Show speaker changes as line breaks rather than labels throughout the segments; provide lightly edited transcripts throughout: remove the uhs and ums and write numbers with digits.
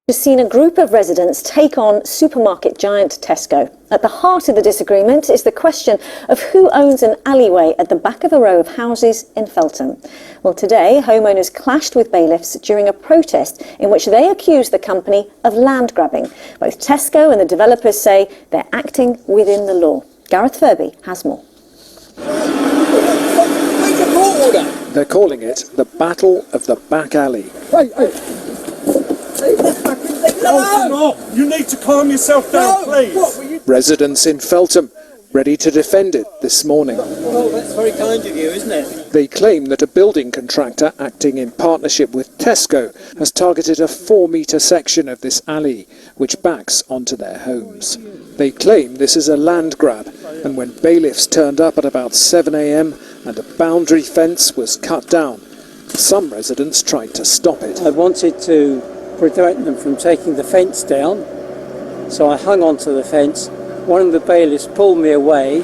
We've seen a group of residents take on supermarket giant Tesco. At the heart of the disagreement is the question of who owns an alleyway at the back of a row of houses in Feltham. Well, today, homeowners clashed with bailiffs during a protest in which they accused the company of land grabbing. Both Tesco and the developers say they're acting within the law. Gareth Furby has more.
They're calling it the Battle of the Back Alley.
No! You need to calm yourself down, please.
Residents in Feltham ready to defend it this morning.
Well, that's very kind of you, isn't it?
They claim that a building contractor acting in partnership with Tesco has targeted a 4-metre section of this alley, which backs onto their homes. They claim this is a land grab, and when bailiffs turned up at about 7 a.m. and a boundary fence was cut down, some residents tried to stop it.
I wanted to prevent them from taking the fence down, so I hung onto the fence. One of the bailiffs pulled me away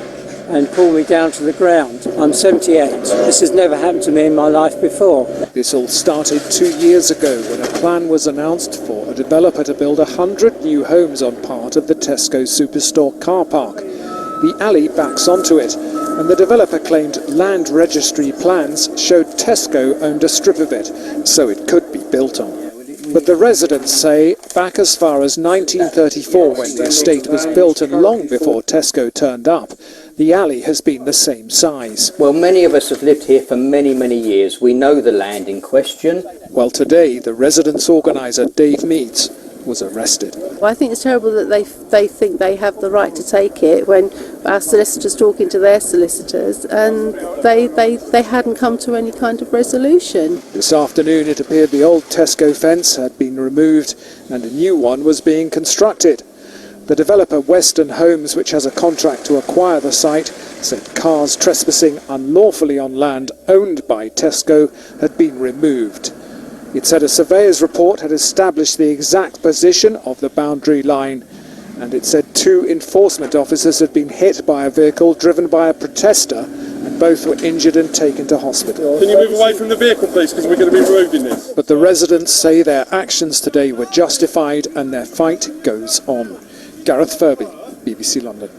and pulled me down to the ground. I'm 78. This has never happened to me in my life before.
This all started 2 years ago when a plan was announced for a developer to build 100 new homes on part of the Tesco Superstore car park. The alley backs onto it, and the developer claimed land registry plans showed Tesco owned a strip of it, so it could be built on. But the residents say back as far as 1934, when the estate was built and long before Tesco turned up, the alley has been the same size.
Well, many of us have lived here for many, many years. We know the land in question.
Well, today, the residents' organiser, Dave Meads, was arrested.
Well, I think it's terrible that they think they have the right to take it when our solicitors talking to their solicitors and they hadn't come to any kind of resolution.
This afternoon it appeared the old Tesco fence had been removed and a new one was being constructed. The developer Weston Homes, which has a contract to acquire the site, said cars trespassing unlawfully on land owned by Tesco had been removed. It said a surveyor's report had established the exact position of the boundary line, and it said 2 enforcement officers had been hit by a vehicle driven by a protester, and both were injured and taken to hospital.
Can you move away from the vehicle, please, because we're going to be removing this?
But the residents say their actions today were justified and their fight goes on. Gareth Furby, BBC London.